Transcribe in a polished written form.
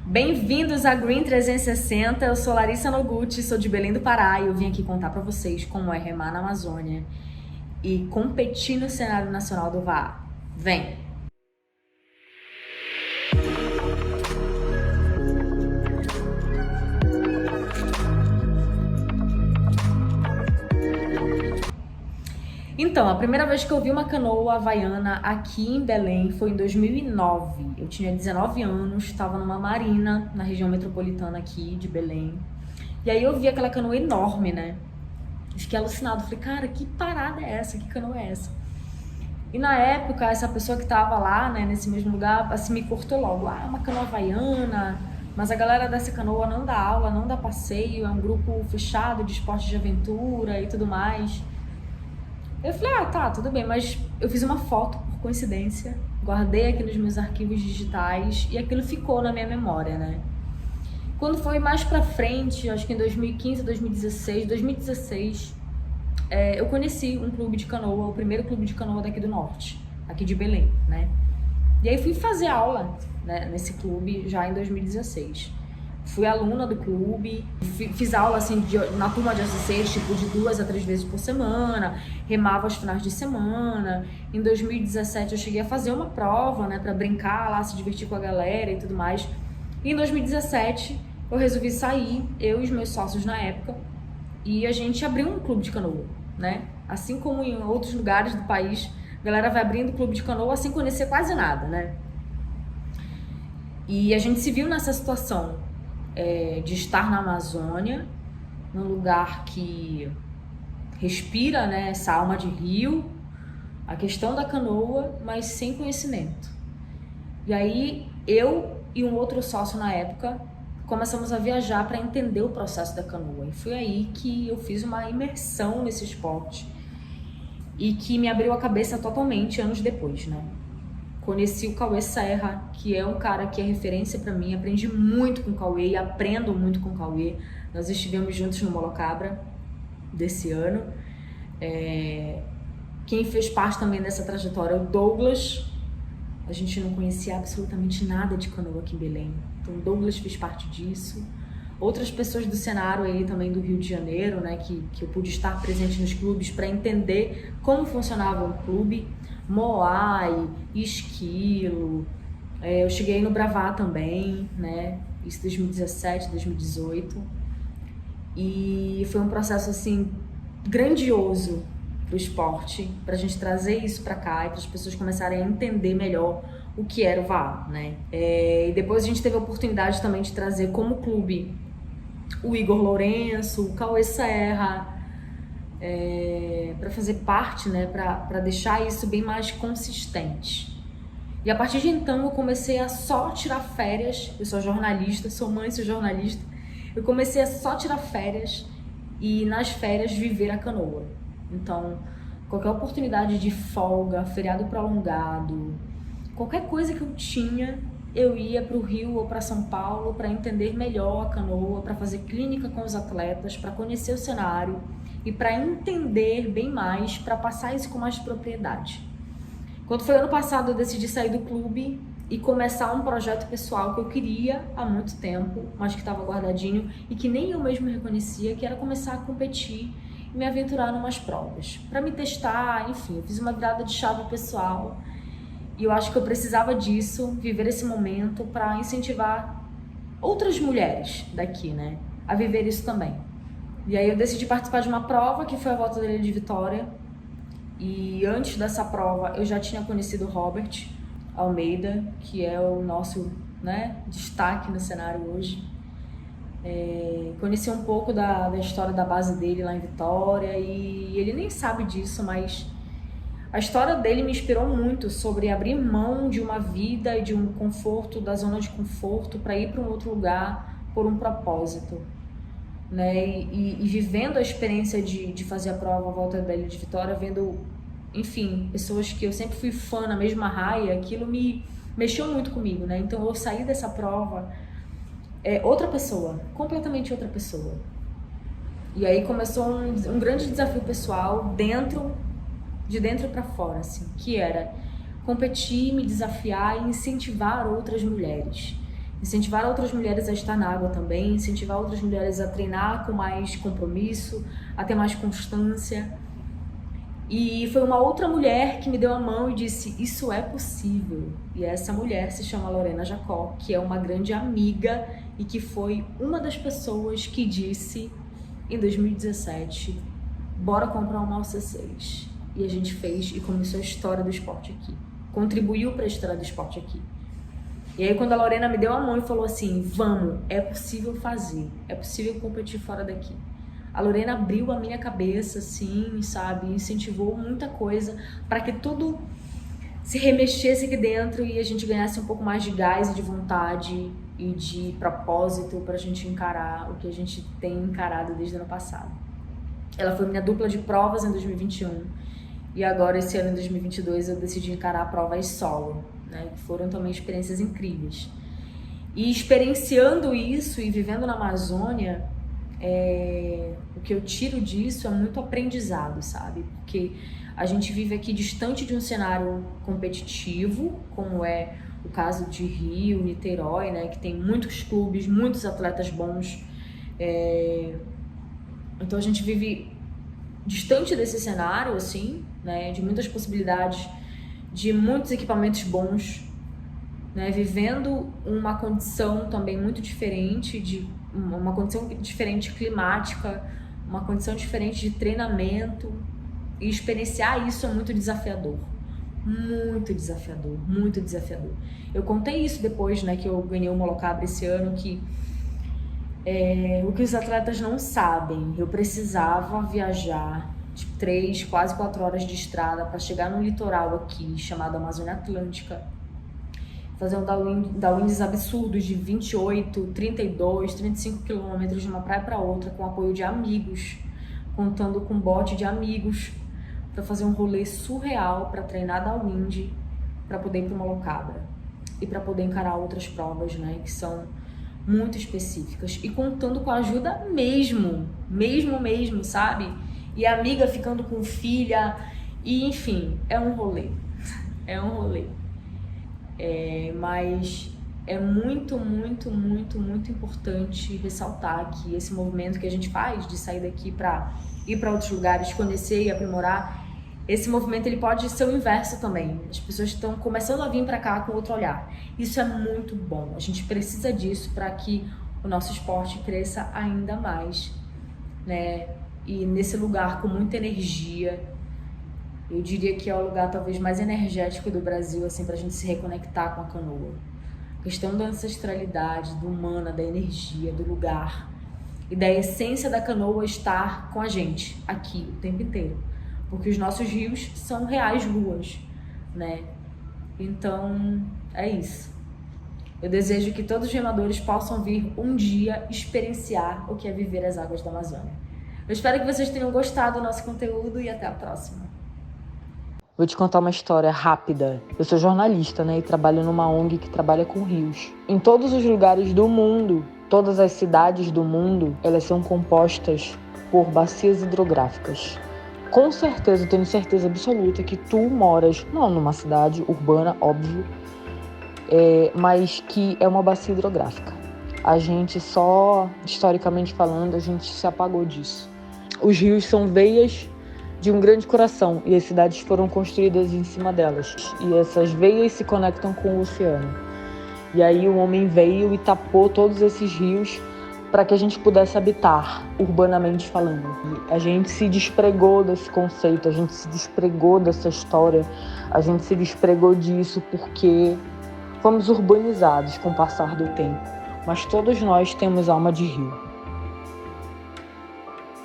Bem-vindos a Green 360, eu sou Larissa Noguchi, sou de Belém do Pará e eu vim aqui contar pra vocês como é remar na Amazônia e competir no cenário nacional do VAR. Vem! Então, a primeira vez que eu vi uma canoa havaiana aqui em Belém foi em 2009. Eu tinha 19 anos, estava numa marina na região metropolitana aqui de Belém. E aí eu vi aquela canoa enorme, né? Fiquei alucinado, falei, cara, que parada é essa? Que canoa é essa? E na época, essa pessoa que tava lá, né, nesse mesmo lugar, assim, me cortou logo. Ah, é uma canoa havaiana, mas a galera dessa canoa não dá aula, não dá passeio, é um grupo fechado de esporte de aventura e tudo mais. Eu falei, ah, tá, tudo bem, mas eu fiz uma foto por coincidência, guardei aqui nos meus arquivos digitais e aquilo ficou na minha memória, né? Quando foi mais pra frente, acho que em 2015, 2016, eu conheci um clube de canoa, o primeiro clube de canoa daqui do norte, aqui de Belém, né? E aí fui fazer aula, né, nesse clube já em 2016. Fui aluna do clube, fiz aula assim na turma de assistentes, tipo de 2 a 3 vezes por semana, remava aos finais de semana. Em 2017 eu cheguei a fazer uma prova, né, pra brincar lá, se divertir com a galera e tudo mais. E em 2017 eu resolvi sair, eu e os meus sócios na época, e a gente abriu um clube de canoa, né? Assim como em outros lugares do país, a galera vai abrindo clube de canoa sem conhecer quase nada, né? E a gente se viu nessa situação. De estar na Amazônia, num lugar que respira, né, essa alma de rio, a questão da canoa, mas sem conhecimento. E aí eu e um outro sócio na época começamos a viajar para entender o processo da canoa. E foi aí que eu fiz uma imersão nesse esporte e que me abriu a cabeça totalmente anos depois, né? Conheci o Cauê Serra, que é um cara que é referência para mim. Aprendi muito com o Cauê e aprendo muito com o Cauê. Nós estivemos juntos no Molocabra desse ano. Quem fez parte também dessa trajetória é o Douglas. A gente não conhecia absolutamente nada de canoa aqui em Belém. Então o Douglas fez parte disso. Outras pessoas do cenário aí também do Rio de Janeiro, né, que eu pude estar presente nos clubes para entender como funcionava um clube. Moai, Esquilo, eu cheguei no Bravá também, né, isso 2017, 2018, e foi um processo, assim, grandioso pro esporte, pra gente trazer isso pra cá e para as pessoas começarem a entender melhor o que era o VAR, né. E depois a gente teve a oportunidade também de trazer como clube o Igor Lourenço, o Cauê Serra, para fazer parte, né, para deixar isso bem mais consistente. E a partir de então eu comecei a só tirar férias. Eu sou jornalista, sou mãe, sou jornalista. Eu comecei a só tirar férias e nas férias viver a canoa. Então, qualquer oportunidade de folga, feriado prolongado, qualquer coisa que eu tinha, eu ia para o Rio ou para São Paulo para entender melhor a canoa, para fazer clínica com os atletas, para conhecer o cenário e para entender bem mais, para passar isso com mais propriedade. Quando foi ano passado, eu decidi sair do clube e começar um projeto pessoal que eu queria há muito tempo, mas que estava guardadinho e que nem eu mesmo reconhecia, que era começar a competir e me aventurar em umas provas, para me testar, enfim, eu fiz uma virada de chave pessoal e eu acho que eu precisava disso, viver esse momento para incentivar outras mulheres daqui, né, a viver isso também. E aí eu decidi participar de uma prova que foi a Volta da Ilha de Vitória. E antes dessa prova eu já tinha conhecido o Robert Almeida, que é o nosso, né, destaque no cenário hoje. Conheci um pouco da história da base dele lá em Vitória e ele nem sabe disso, mas a história dele me inspirou muito sobre abrir mão de uma vida e de um conforto, da zona de conforto, para ir para um outro lugar por um propósito. Né, e vivendo a experiência de fazer a prova a Volta da Ilha de Vitória, vendo, enfim, pessoas que eu sempre fui fã na mesma raia, aquilo me mexeu muito comigo, né? Então eu saí dessa prova outra pessoa, completamente outra pessoa. E aí começou um grande desafio pessoal de dentro para fora, assim, que era competir, me desafiar e incentivar outras mulheres. incentivar outras mulheres a estar na água também, incentivar outras mulheres a treinar com mais compromisso, a ter mais constância. E foi uma outra mulher que me deu a mão e disse, isso é possível. E essa mulher se chama Lorena Jacó, que é uma grande amiga e que foi uma das pessoas que disse, em 2017, bora comprar uma Alça 6. E a gente fez e começou a história do esporte aqui. Contribuiu para a história do esporte aqui. E aí quando a Lorena me deu a mão e falou assim, vamos, é possível fazer, é possível competir fora daqui. A Lorena abriu a minha cabeça, assim, sabe, incentivou muita coisa para que tudo se remexesse aqui dentro e a gente ganhasse um pouco mais de gás e de vontade e de propósito para a gente encarar o que a gente tem encarado desde o ano passado. Ela foi minha dupla de provas em 2021 e agora esse ano, em 2022, eu decidi encarar provas solo, né, que foram também experiências incríveis. E experienciando isso e vivendo na Amazônia, o que eu tiro disso é muito aprendizado, sabe? Porque a gente vive aqui distante de um cenário competitivo, como é o caso de Rio, Niterói, né? Que tem muitos clubes, muitos atletas bons. Então a gente vive distante desse cenário, assim, né? De muitas possibilidades, de muitos equipamentos bons, né? Vivendo uma condição também muito diferente, uma condição diferente climática, uma condição diferente de treinamento, e experienciar isso é muito desafiador. Muito desafiador, muito desafiador. Eu contei isso depois, né, que eu ganhei o Molocabra esse ano, que o que os atletas não sabem, eu precisava viajar de 3, quase 4 horas de estrada para chegar num litoral aqui, chamado Amazônia Atlântica, fazer um downwinds absurdos de 28, 32, 35 quilômetros de uma praia para outra, com apoio de amigos, contando com bote de amigos, para fazer um rolê surreal, para treinar downwind, para poder ir para o Molocabra e para poder encarar outras provas, né, que são muito específicas, e contando com a ajuda mesmo, sabe? E a amiga ficando com filha, e enfim, é um rolê. Mas é muito importante ressaltar que esse movimento que a gente faz de sair daqui para ir para outros lugares, conhecer e aprimorar, esse movimento ele pode ser o inverso também. As pessoas estão começando a vir para cá com outro olhar. Isso é muito bom. A gente precisa disso para que o nosso esporte cresça ainda mais, né? E nesse lugar com muita energia, eu diria que é o lugar talvez mais energético do Brasil, assim, pra gente se reconectar com a canoa. A questão da ancestralidade, do humana, da energia, do lugar e da essência da canoa estar com a gente aqui o tempo inteiro. Porque os nossos rios são reais ruas, né? Então, é isso. Eu desejo que todos os remadores possam vir um dia experienciar o que é viver as águas da Amazônia. Eu espero que vocês tenham gostado do nosso conteúdo e até a próxima. Vou te contar uma história rápida. Eu sou jornalista, né, e trabalho numa ONG que trabalha com rios. Em todos os lugares do mundo, todas as cidades do mundo, elas são compostas por bacias hidrográficas. Com certeza, eu tenho certeza absoluta que tu moras, não numa cidade urbana, óbvio, mas que é uma bacia hidrográfica. A gente só, historicamente falando, a gente se apagou disso. Os rios são veias de um grande coração e as cidades foram construídas em cima delas. E essas veias se conectam com o oceano. E aí o homem veio e tapou todos esses rios para que a gente pudesse habitar, urbanamente falando. E a gente se despregou desse conceito, a gente se despregou dessa história, a gente se despregou disso porque fomos urbanizados com o passar do tempo. Mas todos nós temos alma de rio.